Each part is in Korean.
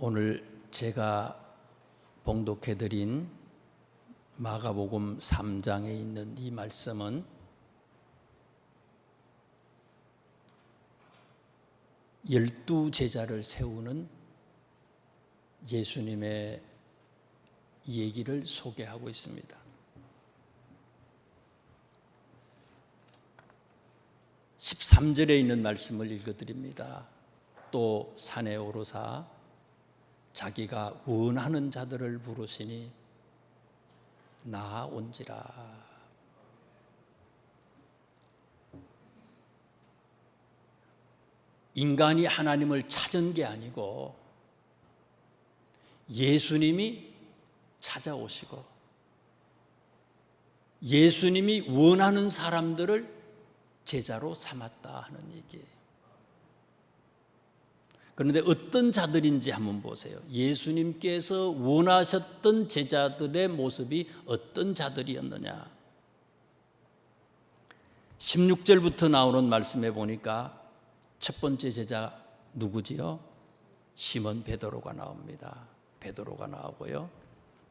오늘 제가 봉독해드린 마가복음 3장에 있는 이 말씀은 열두 제자를 세우는 예수님의 얘기를 소개하고 있습니다. 13절에 있는 말씀을 읽어드립니다. 또 산에 오르사 자기가 원하는 자들을 부르시니 나아온지라. 인간이 하나님을 찾은 게 아니고 예수님이 찾아오시고 예수님이 원하는 사람들을 제자로 삼았다 하는 얘기예요. 그런데 어떤 자들인지 한번 보세요. 예수님께서 원하셨던 제자들의 모습이 어떤 자들이었느냐. 16절부터 나오는 말씀에 보니까 첫 번째 제자 누구지요? 시몬 베드로가 나옵니다. 베드로가 나오고요.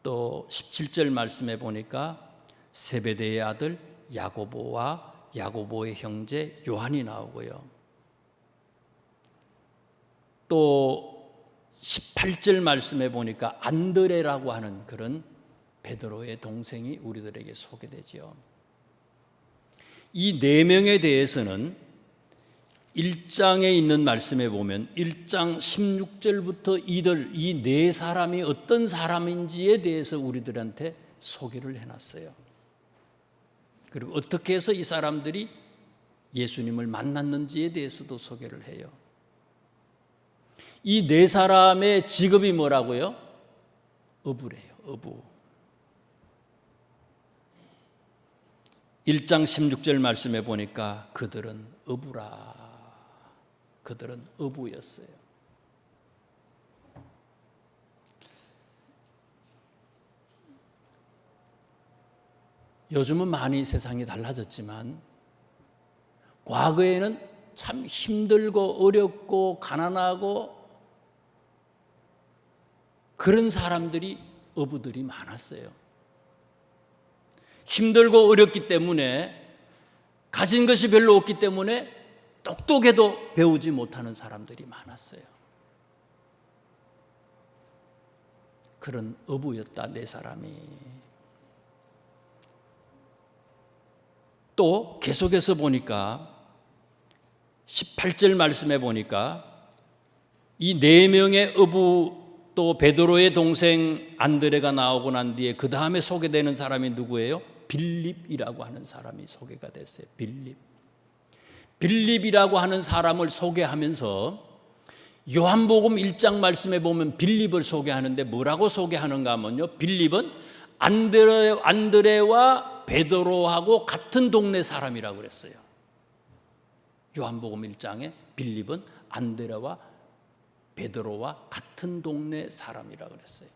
또 17절 말씀에 보니까 세베대의 아들 야고보와 야고보의 형제 요한이 나오고요. 또 18절 말씀에 보니까 안드레라고 하는 그런 베드로의 동생이 우리들에게 소개되지요. 이 네 명에 대해서는 1장에 있는 말씀에 보면 1장 16절부터 이들 이 네 사람이 어떤 사람인지에 대해서 우리들한테 소개를 해놨어요. 그리고 어떻게 해서 이 사람들이 예수님을 만났는지에 대해서도 소개를 해요. 이 네 사람의 직업이 뭐라고요? 어부래요. 어부. 1장 16절 말씀에 보니까 그들은 어부라. 그들은 어부였어요. 요즘은 많이 세상이 달라졌지만 과거에는 참 힘들고 어렵고 가난하고 그런 사람들이 어부들이 많았어요. 힘들고 어렵기 때문에 가진 것이 별로 없기 때문에 똑똑해도 배우지 못하는 사람들이 많았어요. 그런 어부였다, 네 사람이. 또 계속해서 보니까 18절 말씀에 보니까 이 네 명의 어부 또 베드로의 동생 안드레가 나오고 난 뒤에 그 다음에 소개되는 사람이 누구예요? 빌립이라고 하는 사람이 소개가 됐어요. 빌립이라고 하는 사람을 소개하면서 요한복음 1장 말씀에 보면 빌립을 소개하는데 뭐라고 소개하는가 하면요, 빌립은 안드레와 베드로하고 같은 동네 사람이라고 그랬어요. 요한복음 1장에 빌립은 안드레와 베드로와 같은 동네 사람이라고 그랬어요.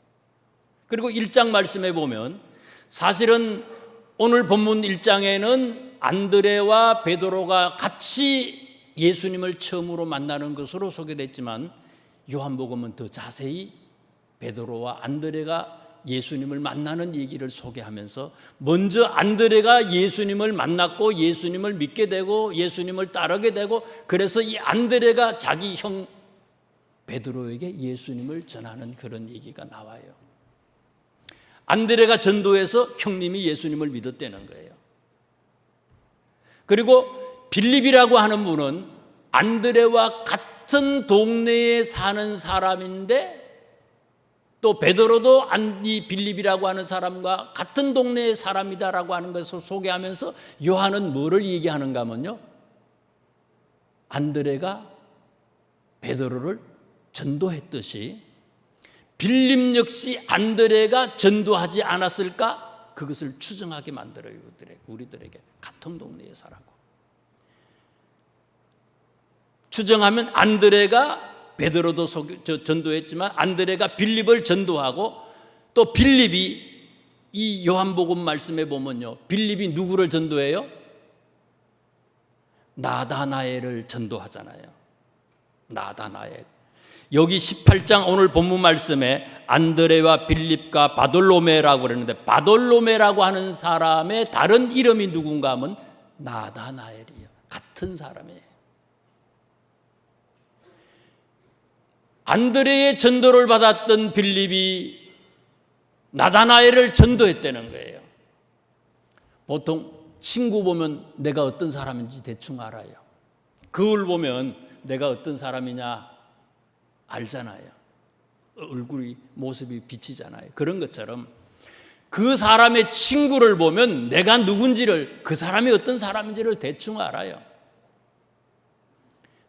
그리고 1장 말씀에 보면 사실은 오늘 본문 1장에는 안드레와 베드로가 같이 예수님을 처음으로 만나는 것으로 소개됐지만 요한복음은 더 자세히 베드로와 안드레가 예수님을 만나는 얘기를 소개하면서 먼저 안드레가 예수님을 만났고 예수님을 믿게 되고 예수님을 따르게 되고 그래서 이 안드레가 자기 형 베드로에게 예수님을 전하는 그런 얘기가 나와요. 안드레가 전도해서 형님이 예수님을 믿었다는 거예요. 그리고 빌립이라고 하는 분은 안드레와 같은 동네에 사는 사람인데 또 베드로도 이 빌립이라고 하는 사람과 같은 동네의 사람이다라고 하는 것을 소개하면서 요한은 뭐를 얘기하는가 하면요, 안드레가 베드로를 전도했듯이 빌립 역시 안드레가 전도하지 않았을까? 그것을 추정하게 만들어요. 우리들에게 같은 동네에 살았고 추정하면 안드레가 베드로도 전도했지만 안드레가 빌립을 전도하고 또 빌립이 이 요한복음 말씀에 보면요, 빌립이 누구를 전도해요? 나다나엘을 전도하잖아요. 나다나엘. 여기 18장 오늘 본문 말씀에 안드레와 빌립과 바돌로메라고 그러는데, 바돌로메라고 하는 사람의 다른 이름이 누군가 하면 나다나엘이에요. 같은 사람이에요. 안드레의 전도를 받았던 빌립이 나다나엘을 전도했다는 거예요. 보통 친구 보면 내가 어떤 사람인지 대충 알아요. 그걸 보면 내가 어떤 사람이냐 알잖아요. 얼굴이, 모습이 비치잖아요. 그런 것처럼 그 사람의 친구를 보면 내가 누군지를, 그 사람이 어떤 사람인지를 대충 알아요.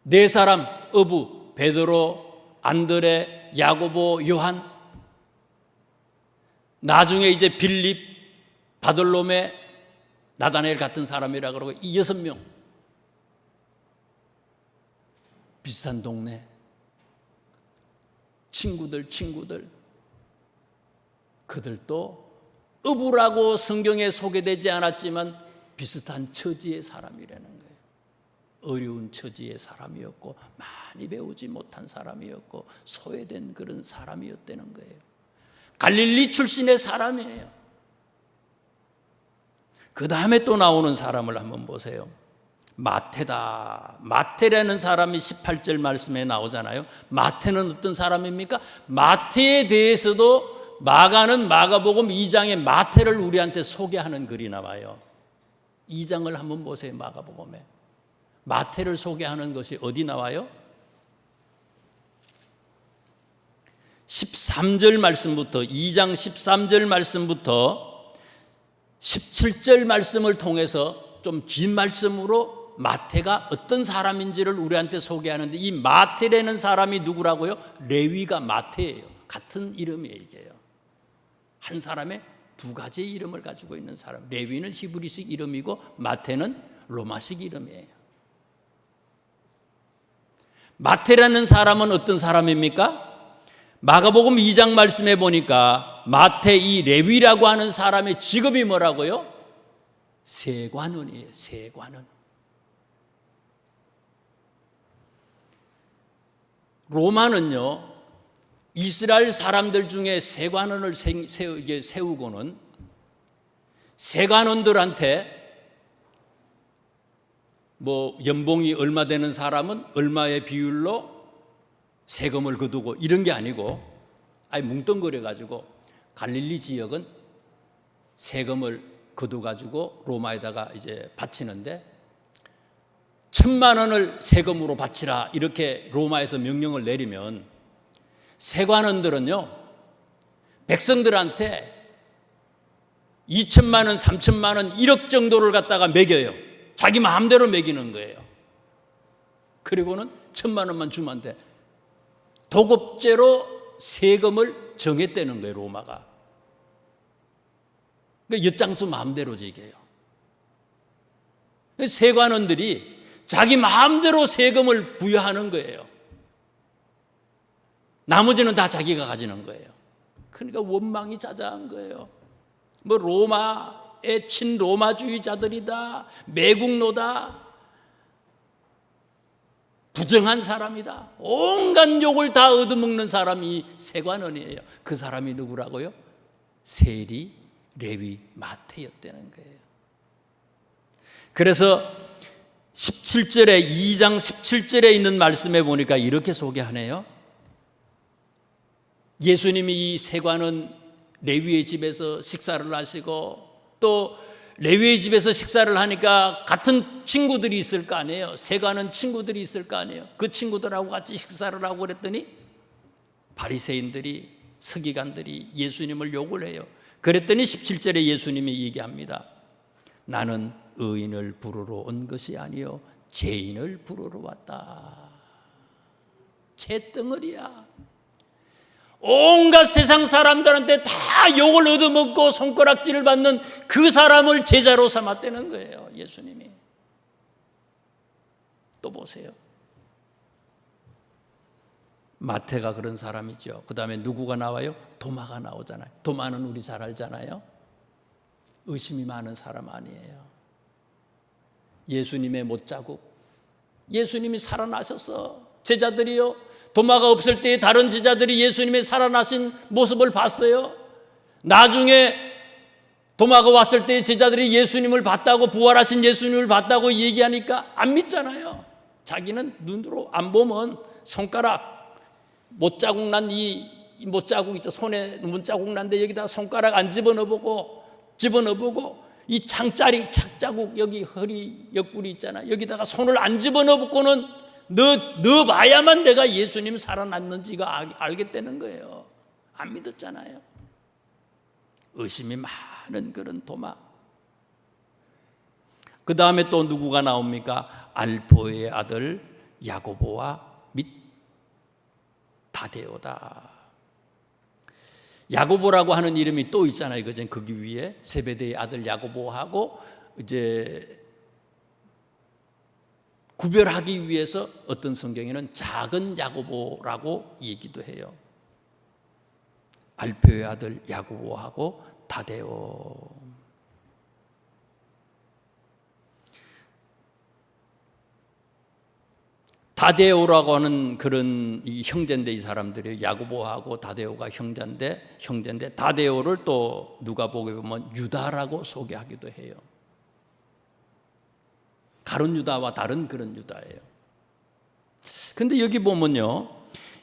네 사람, 어부, 베드로, 안드레, 야고보, 요한, 나중에 이제 빌립, 바돌로메, 나다나엘 같은 사람이라 그러고 이 6명. 비슷한 동네. 친구들. 그들도 어부라고 성경에 소개되지 않았지만 비슷한 처지의 사람이라는 거예요. 어려운 처지의 사람이었고 많이 배우지 못한 사람이었고 소외된 그런 사람이었다는 거예요. 갈릴리 출신의 사람이에요. 그 다음에 또 나오는 사람을 한번 보세요. 마태다. 마태라는 사람이 18절 말씀에 나오잖아요. 마태는 어떤 사람입니까? 마태에 대해서도 마가는 마가복음 2장에 마태를 우리한테 소개하는 글이 나와요. 2장을 한번 보세요. 마가복음에 마태를 소개하는 것이 어디 나와요? 13절 말씀부터, 2장 13절 말씀부터 17절 말씀을 통해서 좀 긴 말씀으로 마태가 어떤 사람인지를 우리한테 소개하는데, 이 마태라는 사람이 누구라고요? 레위가 마태예요. 같은 이름이에요. 이게요. 한 사람의 두 가지의 이름을 가지고 있는 사람. 레위는 히브리식 이름이고 마태는 로마식 이름이에요. 마태라는 사람은 어떤 사람입니까? 마가복음 2장 말씀해 보니까 마태 이 레위라고 하는 사람의 직업이 뭐라고요? 세관원이에요. 세관원. 로마는요, 이스라엘 사람들 중에 세관원을 세우고는 세관원들한테 뭐 연봉이 얼마 되는 사람은 얼마의 비율로 세금을 거두고 이런 게 아니고 아예 뭉뚱그려 가지고 갈릴리 지역은 세금을 거두 가지고 로마에다가 이제 바치는데 1,000만 원을 세금으로 바치라 이렇게 로마에서 명령을 내리면 세관원들은요 백성들한테 2,000만 원, 3,000만 원, 1억 정도를 갖다가 매겨요. 자기 마음대로 매기는 거예요. 그리고는 1,000만 원만 주면 돼. 도급제로 세금을 정했다는 거예요, 로마가. 그러니까 엿장수 마음대로지 이게요. 세관원들이 자기 마음대로 세금을 부여하는 거예요. 나머지는 다 자기가 가지는 거예요. 그러니까 원망이 자자한 거예요. 뭐 로마의 친로마주의자들이다, 매국노다, 부정한 사람이다, 온갖 욕을 다 얻어먹는 사람이 세관원이에요. 그 사람이 누구라고요? 세리, 레위, 마태였다는 거예요. 그래서 17절에 2장 17절에 있는 말씀에 보니까 이렇게 소개하네요. 예수님이 이 세관원 레위의 집에서 식사를 하시고 또 레위의 집에서 식사를 하니까 같은 친구들이 있을 거 아니에요. 세관원 친구들이 있을 거 아니에요. 그 친구들하고 같이 식사를 하고 그랬더니 바리새인들이, 서기관들이 예수님을 욕을 해요. 그랬더니 17절에 예수님이 얘기합니다. 나는 의인을 부르러 온 것이 아니요 죄인을 부르러 왔다. 죄덩어리야. 온갖 세상 사람들한테 다 욕을 얻어먹고 손가락질을 받는 그 사람을 제자로 삼았다는 거예요, 예수님이. 또 보세요. 마태가 그런 사람이죠. 그 다음에 누구가 나와요? 도마가 나오잖아요. 도마는 우리 잘 알잖아요. 의심이 많은 사람 아니에요. 예수님의 못자국. 예수님이 살아나셨어. 제자들이요, 도마가 없을 때에 다른 제자들이 예수님의 살아나신 모습을 봤어요. 나중에 도마가 왔을 때 제자들이 예수님을 봤다고, 부활하신 예수님을 봤다고 얘기하니까 안 믿잖아요. 자기는 눈으로 안 보면 손가락 못자국 난 이 못자국 있죠. 손에 못자국 난데 여기다 손가락 안 집어넣어보고 이 창자리 착자국 여기 허리 옆구리 있잖아. 여기다가 손을 안 집어넣고는 넣어봐야만 내가 예수님 살아났는지가 알겠다는 거예요. 안 믿었잖아요. 의심이 많은 그런 도마. 그 다음에 또 누구가 나옵니까? 알포의 아들 야고보와 및 다데오다. 야고보라고 하는 이름이 또 있잖아요. 그죠? 거기 위에 세베대의 아들 야고보하고 이제 구별하기 위해서 어떤 성경에는 작은 야고보라고 얘기도 해요. 알페의 아들 야고보하고 다데오. 다데오라고 하는 그런 이 형제인데, 이 사람들이 야고보하고 다데오가 형제인데 다데오를 또 누가 보게 보면 유다라고 소개하기도 해요. 가룟 유다와 다른 그런 유다예요. 근데 여기 보면요,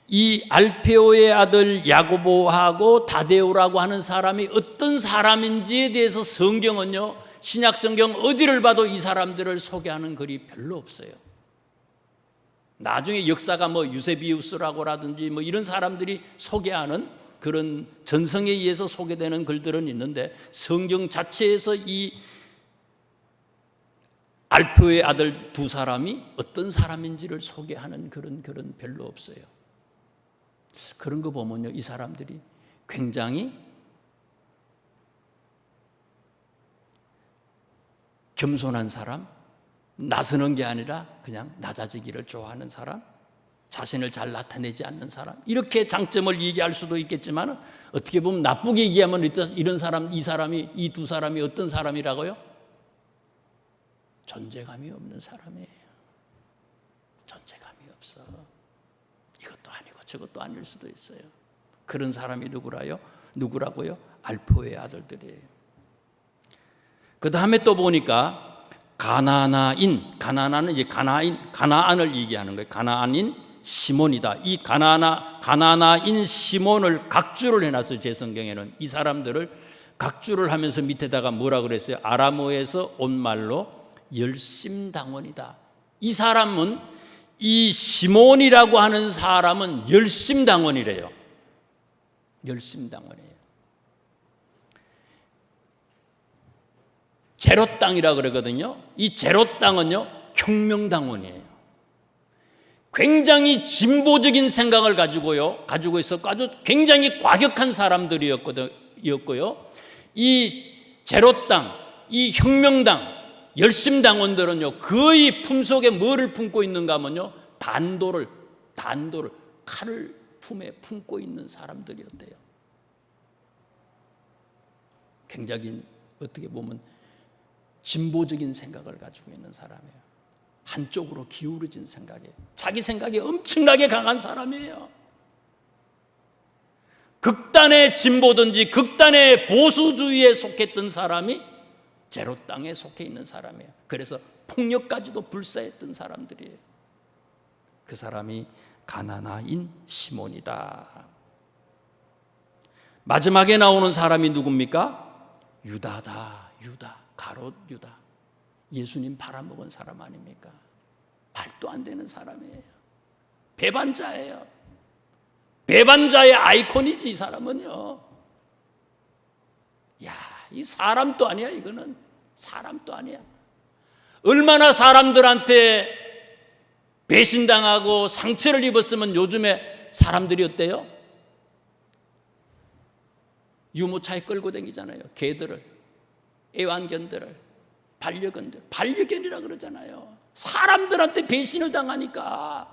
이 알페오의 아들 야고보하고 다데오라고 하는 사람이 어떤 사람인지에 대해서 성경은요, 신약 성경 어디를 봐도 이 사람들을 소개하는 글이 별로 없어요. 나중에 역사가 뭐 유세비우스라고라든지 뭐 이런 사람들이 소개하는 그런 전성에 의해서 소개되는 글들은 있는데, 성경 자체에서 이 알표의 아들 두 사람이 어떤 사람인지를 소개하는 그런 글은 별로 없어요. 그런 거 보면요, 이 사람들이 굉장히 겸손한 사람, 나서는 게 아니라 그냥 낮아지기를 좋아하는 사람, 자신을 잘 나타내지 않는 사람, 이렇게 장점을 얘기할 수도 있겠지만 어떻게 보면 나쁘게 얘기하면 이런 사람, 이 두 사람이 어떤 사람이라고요? 존재감이 없는 사람이에요. 존재감이 없어. 이것도 아니고 저것도 아닐 수도 있어요. 그런 사람이 누구라고요? 알포의 아들들이에요. 그 다음에 또 보니까 가나안은 이제 가나안을 얘기하는 거예요. 가나안인 시몬이다. 이 가나안인 시몬을 각주를 해놨어요. 제 성경에는 이 사람들을 각주를 하면서 밑에다가 뭐라 그랬어요? 아람어에서 온 말로 열심당원이다. 이 사람은, 이 시몬이라고 하는 사람은 열심당원이래요. 열심당원이에요. 제로 땅이라 그러거든요. 이 제로 땅은요, 혁명당원이에요. 굉장히 진보적인 생각을 가지고 있었고 아주 굉장히 과격한 사람들이었고요. 이 제로 땅, 이 혁명당, 열심당원들은요, 거의 품속에 뭐를 품고 있는가 하면요, 단도를 칼을 품에 품고 있는 사람들이었대요. 굉장히 어떻게 보면 진보적인 생각을 가지고 있는 사람이에요. 한쪽으로 기울어진 생각이에요. 자기 생각이 엄청나게 강한 사람이에요. 극단의 진보든지 극단의 보수주의에 속했던 사람이 제로 땅에 속해 있는 사람이에요. 그래서 폭력까지도 불사했던 사람들이에요. 그 사람이 가나안인 시몬이다. 마지막에 나오는 사람이 누굽니까? 유다다. 가롯 유다. 예수님 팔아먹은 사람 아닙니까? 말도 안 되는 사람이에요. 배반자예요. 배반자의 아이콘이지, 이 사람은요. 야, 이 사람도 아니야. 이거는 사람도 아니야. 얼마나 사람들한테 배신당하고 상처를 입었으면 요즘에 사람들이 어때요? 유모차에 끌고 다니잖아요. 개들을, 애완견들을, 반려견이라 그러잖아요. 사람들한테 배신을 당하니까.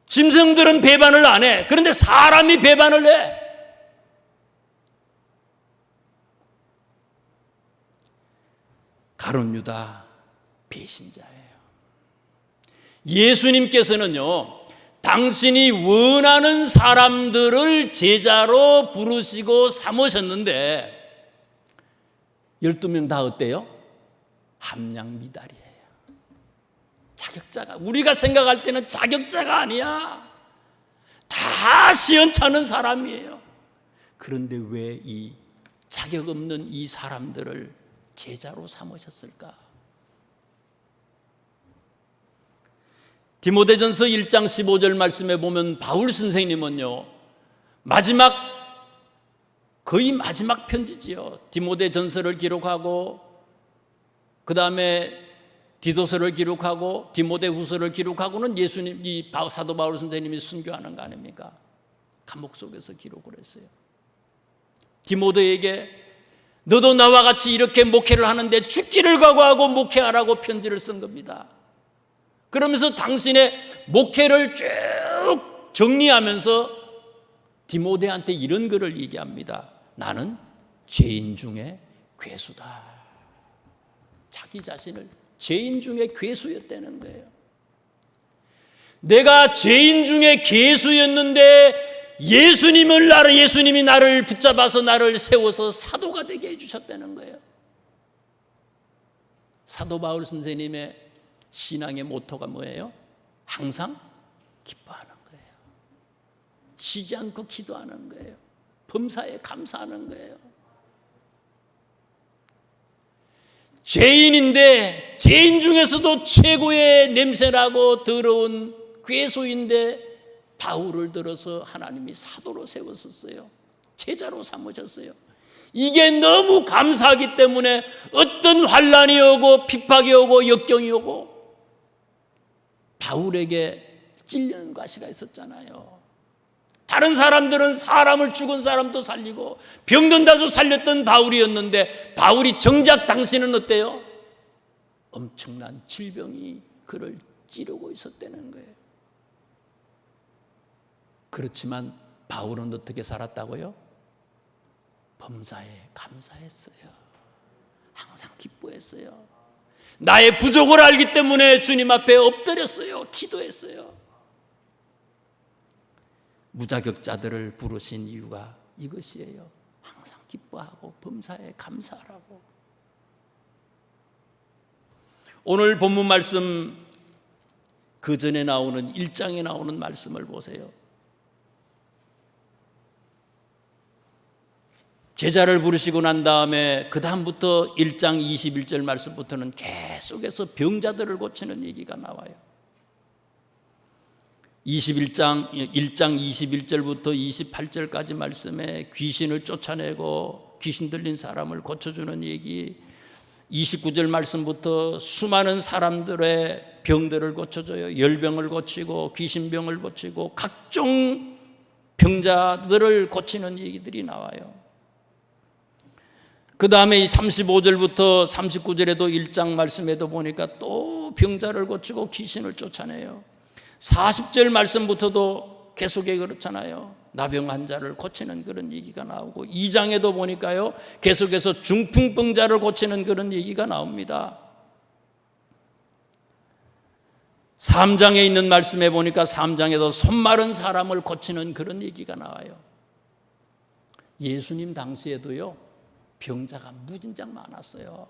짐승들은 배반을 안 해. 그런데 사람이 배반을 해. 가룟 유다 배신자예요. 예수님께서는요, 당신이 원하는 사람들을 제자로 부르시고 삼으셨는데 12명 다 어때요? 함량미달이에요. 자격자가, 우리가 생각할 때는 자격자가 아니야. 다 시원찮은 사람이에요. 그런데 왜 이 자격 없는 이 사람들을 제자로 삼으셨을까? 디모데전서 1장 15절 말씀에 보면 바울 선생님은요, 거의 마지막 편지지요. 디모데전서를 기록하고 그 다음에 디도서를 기록하고 디모데후서를 기록하고는 이 사도 바울 선생님이 순교하는 거 아닙니까? 감옥 속에서 기록을 했어요. 디모데에게 너도 나와 같이 이렇게 목회를 하는데 죽기를 각오하고 목회하라고 편지를 쓴 겁니다. 그러면서 당신의 목회를 쭉 정리하면서 디모데한테 이런 글을 얘기합니다. 나는 죄인 중에 괴수다. 자기 자신을 죄인 중에 괴수였다는 거예요. 내가 죄인 중에 괴수였는데 예수님이 나를 붙잡아서 나를 세워서 사도가 되게 해주셨다는 거예요. 사도 바울 선생님의 신앙의 모토가 뭐예요? 항상 기뻐하는 거예요. 쉬지 않고 기도하는 거예요. 범사에 감사하는 거예요. 죄인인데 죄인 중에서도 최고의 냄새나고 더러운 괴수인데 바울을 들어서 하나님이 사도로 세웠었어요. 제자로 삼으셨어요. 이게 너무 감사하기 때문에 어떤 환난이 오고 핍박이 오고 역경이 오고 바울에게 찔리는 과시가 있었잖아요. 다른 사람들은 사람을 죽은 사람도 살리고 병든 자도 살렸던 바울이었는데 바울이 정작 당신은 어때요? 엄청난 질병이 그를 찌르고 있었다는 거예요. 그렇지만 바울은 어떻게 살았다고요? 범사에 감사했어요. 항상 기뻐했어요. 나의 부족을 알기 때문에 주님 앞에 엎드렸어요. 기도했어요. 무자격자들을 부르신 이유가 이것이에요. 항상 기뻐하고 범사에 감사하라고. 오늘 본문 말씀 그 전에 나오는 1장에 나오는 말씀을 보세요. 제자를 부르시고 난 다음에 그 다음부터 1장 21절 말씀부터는 계속해서 병자들을 고치는 얘기가 나와요. 1장 21절부터 28절까지 말씀에 귀신을 쫓아내고 귀신 들린 사람을 고쳐주는 얘기, 29절 말씀부터 수많은 사람들의 병들을 고쳐줘요. 열병을 고치고 귀신병을 고치고 각종 병자들을 고치는 얘기들이 나와요. 그 다음에 35절부터 39절에도 1장 말씀에도 보니까 또 병자를 고치고 귀신을 쫓아내요. 40절 말씀부터도 계속해 그렇잖아요. 나병 환자를 고치는 그런 얘기가 나오고 2장에도 보니까요 계속해서 중풍병자를 고치는 그런 얘기가 나옵니다. 3장에 있는 말씀에 보니까 3장에도 손 마른 사람을 고치는 그런 얘기가 나와요. 예수님 당시에도요 병자가 무진장 많았어요.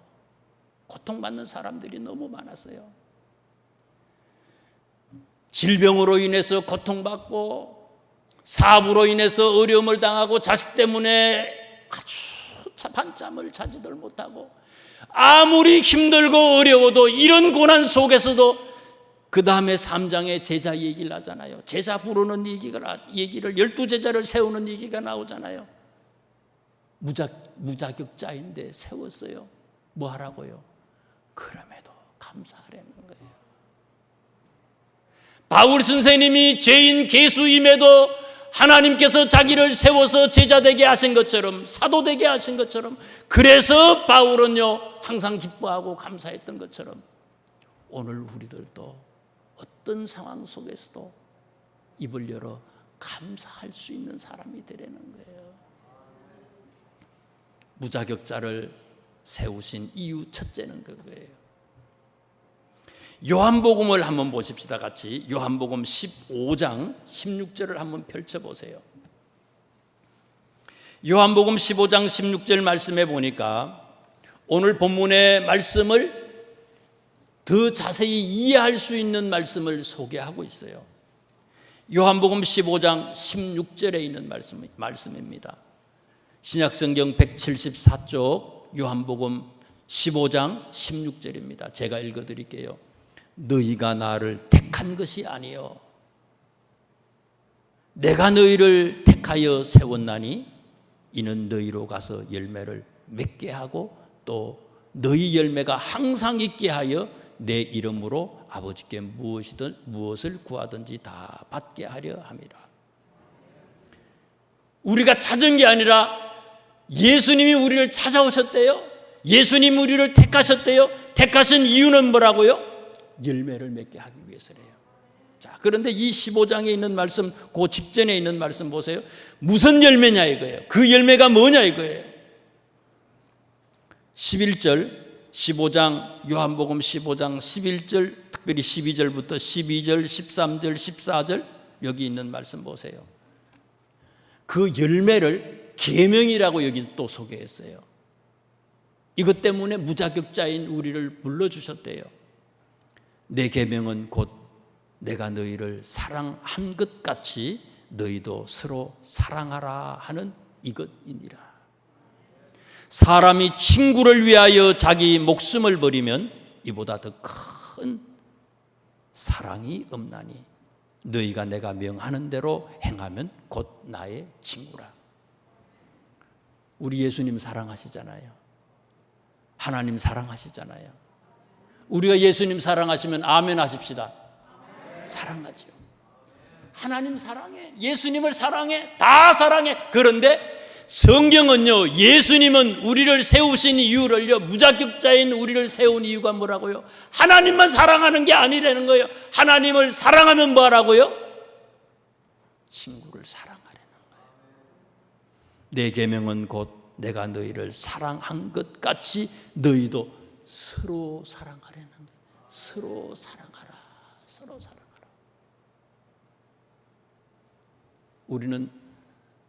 고통받는 사람들이 너무 많았어요. 질병으로 인해서 고통받고 사업으로 인해서 어려움을 당하고 자식 때문에 아주 밤잠을 자지들 못하고 아무리 힘들고 어려워도 이런 고난 속에서도 그 다음에 3장에 제자 얘기를 하잖아요. 제자 부르는 얘기를 12제자를 세우는 얘기가 나오잖아요. 무자격자인데 세웠어요. 뭐 하라고요? 그럼에도 감사하라는 거예요. 바울 선생님이 죄인 괴수임에도 하나님께서 자기를 세워서 제자 되게 하신 것처럼 사도 되게 하신 것처럼 그래서 바울은요 항상 기뻐하고 감사했던 것처럼 오늘 우리들도 어떤 상황 속에서도 입을 열어 감사할 수 있는 사람이 되라는 거예요. 무자격자를 세우신 이유 첫째는 그거예요. 요한복음을 한번 보십시다. 같이 요한복음 15장 16절을 한번 펼쳐보세요. 요한복음 15장 16절 말씀에 보니까 오늘 본문의 말씀을 더 자세히 이해할 수 있는 말씀을 소개하고 있어요. 요한복음 15장 16절에 있는 말씀입니다. 신약성경 174쪽 요한복음 15장 16절입니다. 제가 읽어드릴게요. 너희가 나를 택한 것이 아니요 내가 너희를 택하여 세웠나니 이는 너희로 가서 열매를 맺게 하고 또 너희 열매가 항상 있게 하여 내 이름으로 아버지께 무엇을 구하든지 다 받게 하려 함이라. 우리가 찾은 게 아니라 예수님이 우리를 찾아오셨대요. 예수님이 우리를 택하셨대요. 택하신 이유는 뭐라고요? 열매를 맺게 하기 위해서래요. 자, 그런데 이 15장에 있는 말씀, 그 직전에 있는 말씀 보세요. 무슨 열매냐 이거예요. 그 열매가 뭐냐 이거예요. 11절 15장 요한복음 15장 11절 특별히 12절부터 12절 13절 14절 여기 있는 말씀 보세요. 그 열매를 계명이라고 여기 또 소개했어요. 이것 때문에 무자격자인 우리를 불러주셨대요. 내 계명은 곧 내가 너희를 사랑한 것 같이 너희도 서로 사랑하라 하는 이것이니라. 사람이 친구를 위하여 자기 목숨을 버리면 이보다 더 큰 사랑이 없나니 너희가 내가 명하는 대로 행하면 곧 나의 친구라. 우리 예수님 사랑하시잖아요. 하나님 사랑하시잖아요. 우리가 예수님 사랑하시면 아멘 하십시다. 사랑하죠. 하나님 사랑해. 예수님을 사랑해. 다 사랑해. 그런데 성경은요, 예수님은 우리를 세우신 이유를요, 무자격자인 우리를 세운 이유가 뭐라고요? 하나님만 사랑하는 게 아니라는 거예요. 하나님을 사랑하면 뭐 하라고요? 친구를 사랑하라는 거예요. 내 계명은 곧 내가 너희를 사랑한 것 같이 너희도 서로 사랑하라는 거예요. 서로 사랑하라. 서로 사랑하라. 우리는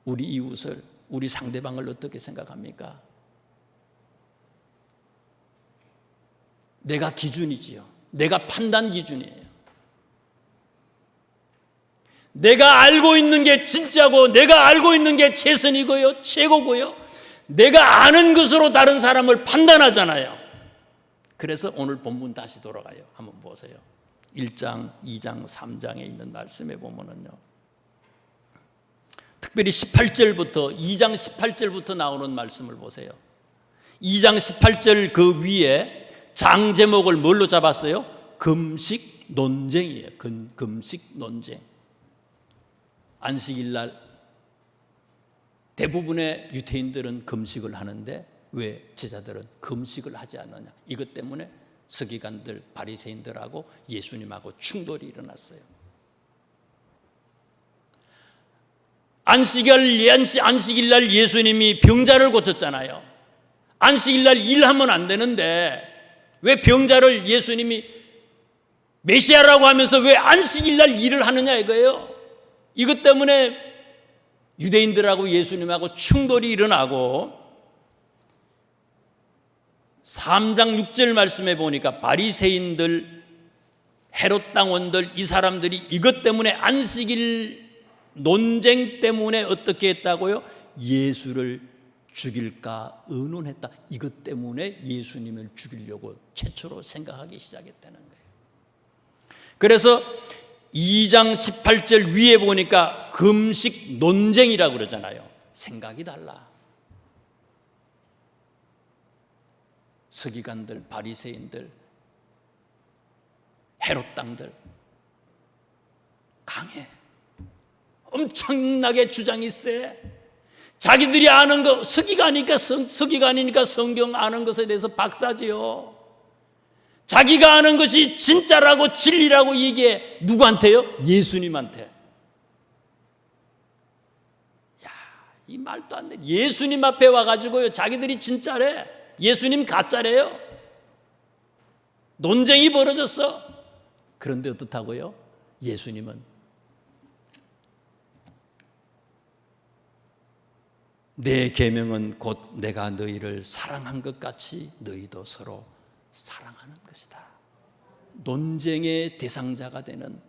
우리 이웃을, 우리 상대방을 어떻게 생각합니까? 내가 기준이지요. 내가 판단 기준이에요. 내가 알고 있는 게 진짜고 내가 알고 있는 게 최선이고요, 최고고요. 내가 아는 것으로 다른 사람을 판단하잖아요. 그래서 오늘 본문 다시 돌아가요. 한번 보세요. 1장, 2장, 3장에 있는 말씀에 보면은요, 특별히 18절부터 2장 18절부터 나오는 말씀을 보세요. 2장 18절 그 위에 장 제목을 뭘로 잡았어요? 금식 논쟁이에요. 금식 논쟁. 안식일 날 대부분의 유대인들은 금식을 하는데 왜 제자들은 금식을 하지 않느냐? 이것 때문에 서기관들, 바리새인들하고 예수님하고 충돌이 일어났어요. 안식일 날 예수님이 병자를 고쳤잖아요. 안식일 날 일하면 안 되는데 왜 병자를 예수님이 메시아라고 하면서 왜 안식일 날 일을 하느냐 이거예요. 이것 때문에 유대인들하고 예수님하고 충돌이 일어나고 3장 6절 말씀에 보니까 바리새인들, 헤롯 당원들, 이 사람들이 이것 때문에 안식일 논쟁 때문에 어떻게 했다고요? 예수를 죽일까 의논했다. 이것 때문에 예수님을 죽이려고 최초로 생각하기 시작했다는 거예요. 그래서 2장 18절 위에 보니까 금식 논쟁이라고 그러잖아요. 생각이 달라. 서기관들, 바리새인들, 헤롯 당들 강해. 엄청나게 주장이 세. 자기들이 아는 거, 서기관이니까 성경 아는 것에 대해서 박사지요. 자기가 아는 것이 진짜라고 진리라고 얘기해. 누구한테요? 예수님한테. 야, 이 말도 안 돼. 예수님 앞에 와가지고요, 자기들이 진짜래. 예수님 가짜래요. 논쟁이 벌어졌어. 그런데 어떻다고요? 예수님은 내 계명은 곧 내가 너희를 사랑한 것 같이 너희도 서로 사랑하는 것이다. 논쟁의 대상자가 되는,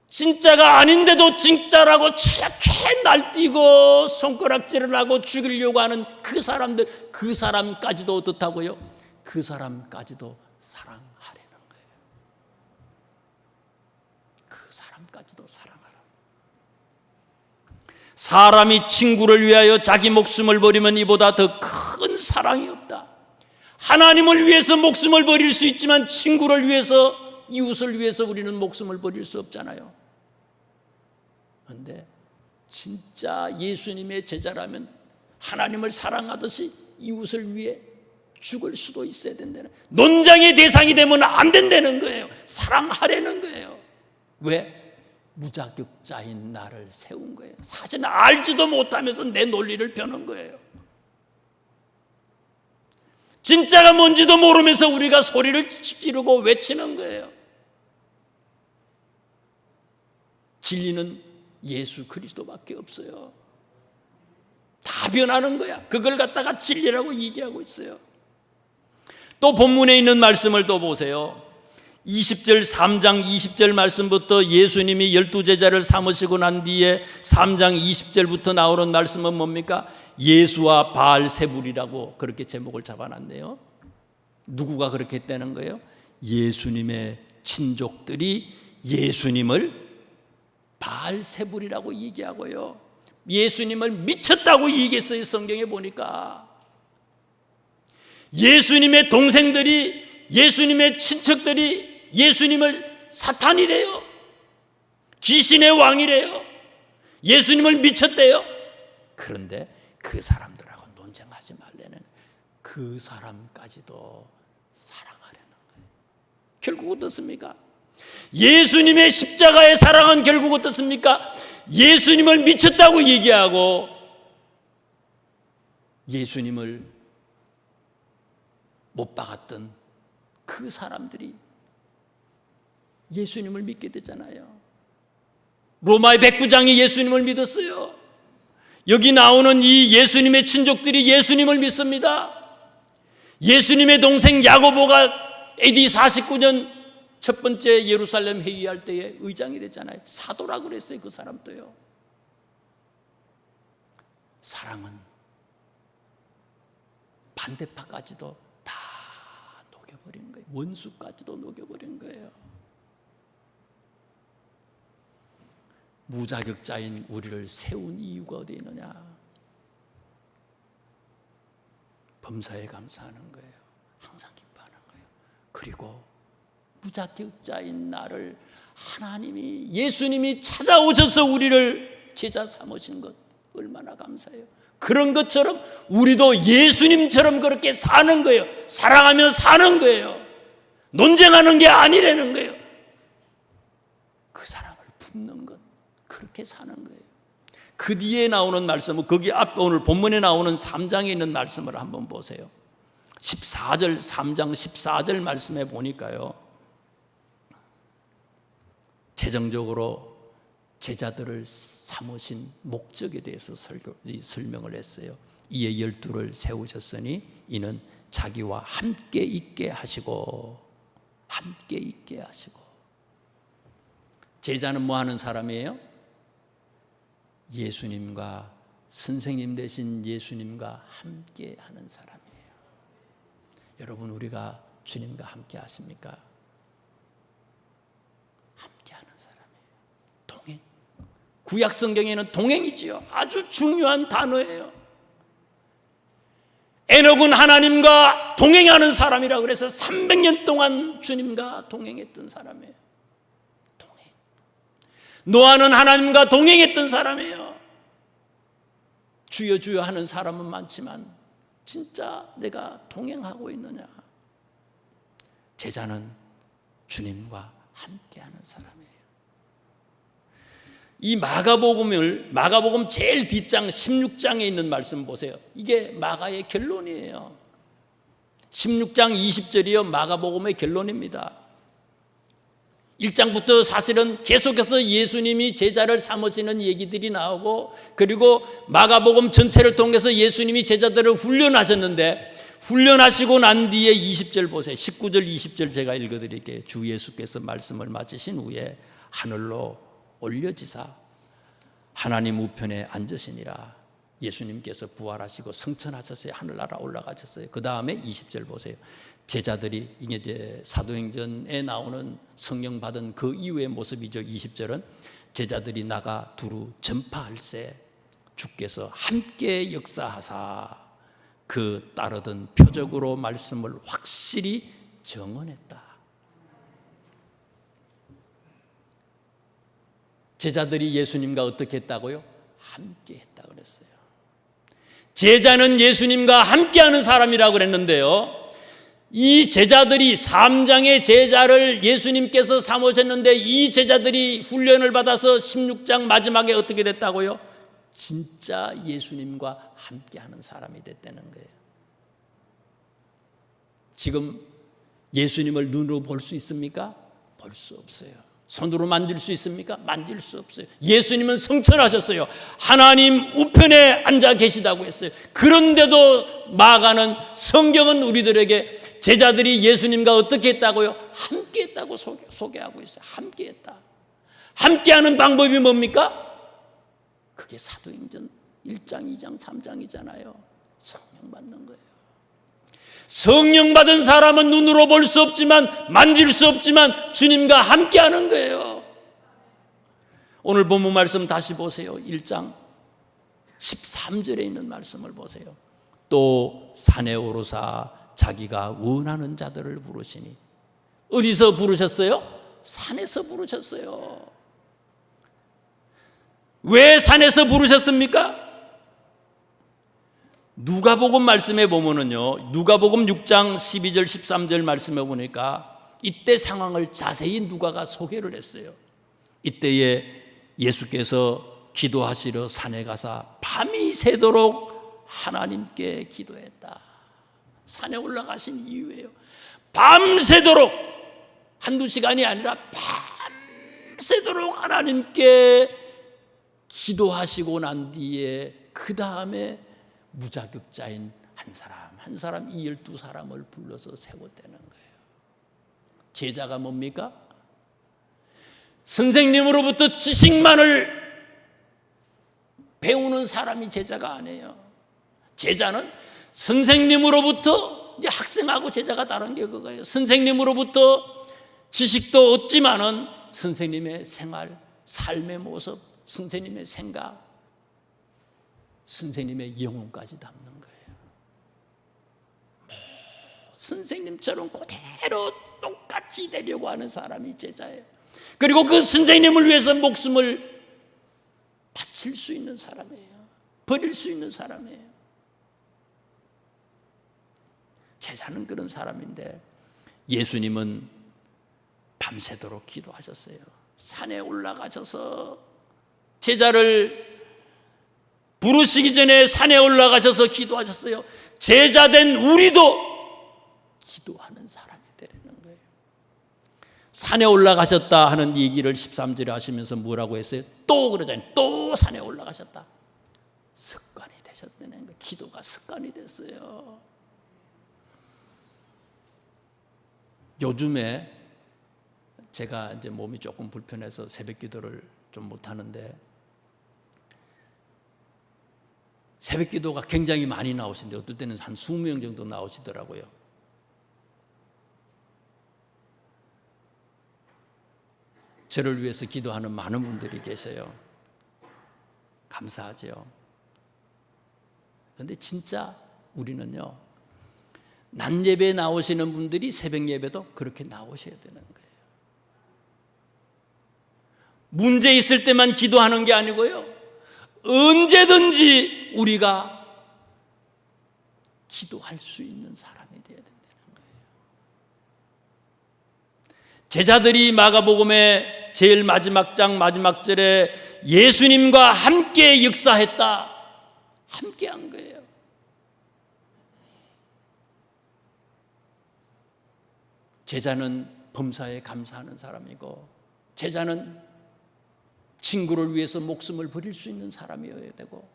진짜가 아닌데도 진짜라고 이렇게 날뛰고 손가락질을 하고 죽이려고 하는 그 사람들, 그 사람까지도 어떻다고요? 그 사람까지도 사랑하려는 거예요. 그 사람까지도 사랑하라. 사람이 친구를 위하여 자기 목숨을 버리면 이보다 더 큰 사랑이 없다. 하나님을 위해서 목숨을 버릴 수 있지만 친구를 위해서, 이웃을 위해서 우리는 목숨을 버릴 수 없잖아요. 그런데 진짜 예수님의 제자라면 하나님을 사랑하듯이 이웃을 위해 죽을 수도 있어야 된다는, 논쟁의 대상이 되면 안 된다는 거예요. 사랑하려는 거예요. 왜? 무자격자인 나를 세운 거예요. 사실 알지도 못하면서 내 논리를 펴는 거예요. 진짜가 뭔지도 모르면서 우리가 소리를 지르고 외치는 거예요. 진리는 예수 그리스도밖에 없어요. 다 변하는 거야. 그걸 갖다가 진리라고 얘기하고 있어요. 또 본문에 있는 말씀을 또 보세요. 20절 3장 20절 말씀부터 예수님이 12제자를 삼으시고 난 뒤에 3장 20절부터 나오는 말씀은 뭡니까? 예수와 바알세불이라고 그렇게 제목을 잡아놨네요. 누구가 그렇게 했다는 거예요? 예수님의 친족들이 예수님을 바알세불이라고 얘기하고요, 예수님을 미쳤다고 얘기했어요. 성경에 보니까 예수님의 동생들이, 예수님의 친척들이 예수님을 사탄이래요. 귀신의 왕이래요. 예수님을 미쳤대요. 그런데 그 사람들하고 논쟁하지 말라는, 그 사람까지도 사랑하려는 거예요. 결국 어떻습니까? 예수님의 십자가의 사랑은 결국 어떻습니까? 예수님을 미쳤다고 얘기하고 예수님을 못 박았던 그 사람들이 예수님을 믿게 됐잖아요. 로마의 백부장이 예수님을 믿었어요. 여기 나오는 이 예수님의 친족들이 예수님을 믿습니다. 예수님의 동생 야고보가 AD 49년 첫 번째 예루살렘 회의할 때에 의장이 됐잖아요. 사도라고 그랬어요. 그 사람도요. 사랑은 반대파까지도 다 녹여버린 거예요. 원수까지도 녹여버린 거예요. 무자격자인 우리를 세운 이유가 어디 있느냐? 범사에 감사하는 거예요. 항상 기뻐하는 거예요. 그리고 무자격자인 나를 하나님이, 예수님이 찾아오셔서 우리를 제자 삼으신 것 얼마나 감사해요. 그런 것처럼 우리도 예수님처럼 그렇게 사는 거예요. 사랑하며 사는 거예요. 논쟁하는 게 아니라는 거예요. 그 사랑을 품는 것, 그렇게 사는 거예요. 그 뒤에 나오는 말씀은, 거기 앞 오늘 본문에 나오는 3장에 있는 말씀을 한번 보세요. 14절, 3장 14절 말씀에 보니까요, 재정적으로 제자들을 삼으신 목적에 대해서 설명을 했어요. 이에 12를 세우셨으니 이는 자기와 함께 있게 하시고, 함께 있게 하시고. 제자는 뭐 하는 사람이에요? 예수님과, 선생님 되신 예수님과 함께 하는 사람이에요. 여러분, 우리가 주님과 함께 하십니까? 함께 하는 사람이에요. 동행. 구약 성경에는 동행이지요. 아주 중요한 단어예요. 에녹은 하나님과 동행하는 사람이라고 그래서 300년 동안 주님과 동행했던 사람이에요. 동행. 노아는 하나님과 동행했던 사람이에요. 주여 주여 하는 사람은 많지만 진짜 내가 동행하고 있느냐? 제자는 주님과 함께하는 사람이에요. 이 마가복음 제일 뒷장 16장에 있는 말씀 보세요. 이게 마가의 결론이에요. 16장 20절이요 마가복음의 결론입니다. 1장부터 사실은 계속해서 예수님이 제자를 삼으시는 얘기들이 나오고, 그리고 마가복음 전체를 통해서 예수님이 제자들을 훈련하셨는데, 훈련하시고 난 뒤에 20절 보세요. 19절 20절 제가 읽어드릴게요. 주 예수께서 말씀을 마치신 후에 하늘로 올려지사 하나님 우편에 앉으시니라. 예수님께서 부활하시고 승천하셨어요. 하늘나라 올라가셨어요. 그 다음에 20절 보세요. 제자들이 이제 사도행전에 나오는 성령 받은 그 이후의 모습이죠. 20절은 제자들이 나가 두루 전파할세 주께서 함께 역사하사 그 따르던 표적으로 말씀을 확실히 정언했다. 제자들이 예수님과 어떻게 했다고요? 함께 했다 그랬어요. 제자는 예수님과 함께하는 사람이라고 그랬는데요, 이 제자들이 3장의 제자를 예수님께서 삼으셨는데, 이 제자들이 훈련을 받아서 16장 마지막에 어떻게 됐다고요? 진짜 예수님과 함께하는 사람이 됐다는 거예요. 지금 예수님을 눈으로 볼 수 있습니까? 볼 수 없어요. 손으로 만질 수 있습니까? 만질 수 없어요. 예수님은 성천하셨어요. 하나님 우편에 앉아 계시다고 했어요. 그런데도 마가는, 성경은 우리들에게 제자들이 예수님과 어떻게 했다고요? 함께 했다고 소개하고 있어요. 함께 했다. 함께하는 방법이 뭡니까? 그게 사도행전 1장, 2장, 3장이잖아요. 성령 받는 거예요. 성령 받은 사람은 눈으로 볼 수 없지만, 만질 수 없지만 주님과 함께하는 거예요. 오늘 본문 말씀 다시 보세요. 1장 13절에 있는 말씀을 보세요. 또 산에 오르사 자기가 원하는 자들을 부르시니. 어디서 부르셨어요? 산에서 부르셨어요. 왜 산에서 부르셨습니까? 누가복음 말씀에 보면은요, 누가복음 6장 12절 13절 말씀에 보니까 이때 상황을 자세히 누가가 소개를 했어요. 이때에 예수께서 기도하시러 산에 가사 밤이 새도록 하나님께 기도했다. 산에 올라가신 이유예요. 밤새도록, 한두 시간이 아니라 밤새도록 하나님께 기도하시고 난 뒤에 그 다음에 무자격자인 한 사람 이 12사람을 불러서 세웠다는 거예요. 제자가 뭡니까? 선생님으로부터 지식만을 배우는 사람이 제자가 아니에요. 제자는 선생님으로부터, 이제 학생하고 제자가 다른 게 그거예요. 선생님으로부터 지식도 얻지만은 선생님의 생활, 삶의 모습, 선생님의 생각, 선생님의 영혼까지 담는 거예요. 선생님처럼 그대로 똑같이 되려고 하는 사람이 제자예요. 그리고 그 선생님을 위해서 목숨을 바칠 수 있는 사람이에요. 버릴 수 있는 사람이에요. 제자는 그런 사람인데, 예수님은 밤새도록 기도하셨어요. 산에 올라가셔서 제자를 부르시기 전에 산에 올라가셔서 기도하셨어요. 제자된 우리도 기도하는 사람이 되는 거예요. 산에 올라가셨다 하는 얘기를 13절에 하시면서 뭐라고 했어요? 또 그러잖아요. 또 산에 올라가셨다. 습관이 되셨다는 거예요. 기도가 습관이 됐어요. 요즘에 제가 이제 몸이 조금 불편해서 새벽 기도를 좀 못하는데, 새벽 기도가 굉장히 많이 나오시는데 어떨 때는 한 20명 정도 나오시더라고요. 저를 위해서 기도하는 많은 분들이 계세요. 감사하죠. 그런데 진짜 우리는요, 낮 예배에 나오시는 분들이 새벽 예배도 그렇게 나오셔야 되는 거예요. 문제 있을 때만 기도하는 게 아니고요, 언제든지 우리가 기도할 수 있는 사람이 되어야 된다는 거예요. 제자들이 마가복음의 제일 마지막 장 마지막 절에 예수님과 함께 역사했다, 함께 한 거예요. 제자는 범사에 감사하는 사람이고, 제자는 친구를 위해서 목숨을 버릴 수 있는 사람이어야 되고,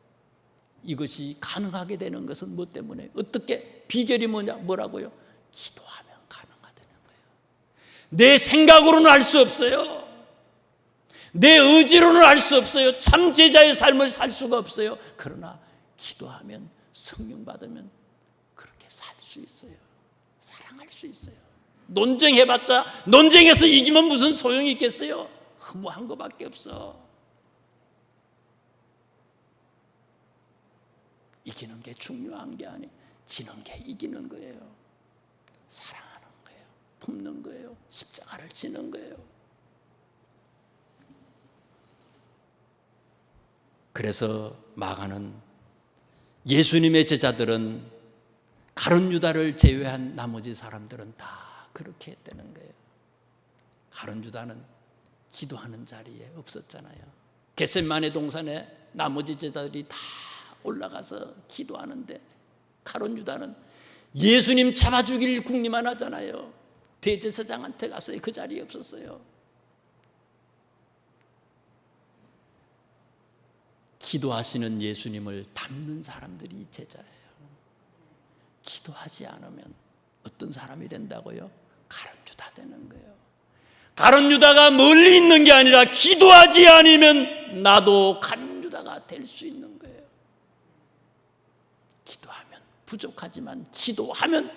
이것이 가능하게 되는 것은 무엇 때문에? 어떻게? 비결이 뭐라고요? 기도하면 가능하다는 거예요. 내 생각으로는 알 수 없어요. 내 의지로는 알 수 없어요. 참 제자의 삶을 살 수가 없어요. 그러나 기도하면, 성령 받으면 그렇게 살 수 있어요. 사랑할 수 있어요. 논쟁해봤자, 논쟁에서 이기면 무슨 소용이 있겠어요? 허무한 것밖에 없어. 이기는 게 중요한 게 아니에요. 지는 게 이기는 거예요. 사랑하는 거예요. 품는 거예요. 십자가를 지는 거예요. 그래서 마가는, 예수님의 제자들은 가룟 유다를 제외한 나머지 사람들은 다 그렇게 했다는 거예요. 가룟 유다는 기도하는 자리에 없었잖아요. 겟세마네 동산에 나머지 제자들이 다 올라가서 기도하는데, 가룟 유다는 예수님 잡아 죽일 궁리만 하잖아요. 대제사장한테 가서 그 자리에 없었어요. 기도하시는 예수님을 닮는 사람들이 제자예요. 기도하지 않으면 어떤 사람이 된다고요? 가룟 유다 되는 거예요. 가룟 유다가 멀리 있는 게 아니라 기도하지 않으면 나도 가룟 유다가 될 수 있는 거예요. 기도하면, 부족하지만 기도하면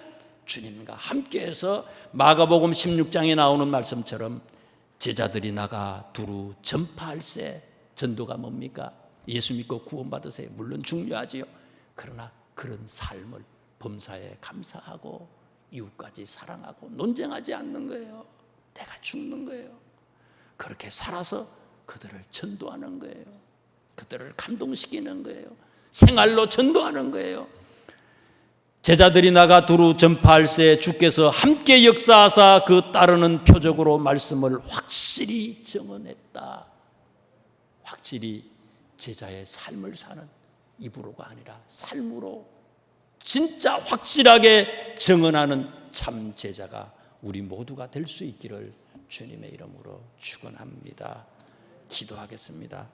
주님과 함께해서 마가복음 16장에 나오는 말씀처럼 제자들이 나가 두루 전파할세. 전도가 뭡니까? 예수 믿고 구원받으세요. 물론 중요하지요. 그러나 그런 삶을 범사에 감사하고 이웃까지 사랑하고 논쟁하지 않는 거예요. 내가 죽는 거예요. 그렇게 살아서 그들을 전도하는 거예요. 그들을 감동시키는 거예요. 생활로 전도하는 거예요. 제자들이 나가 두루 전파할세. 주께서 함께 역사하사 그 따르는 표적으로 말씀을 확실히 증언했다. 확실히 제자의 삶을 사는, 입으로가 아니라 삶으로 진짜 확실하게 증언하는 참 제자가 우리 모두가 될 수 있기를 주님의 이름으로 축원합니다. 기도하겠습니다.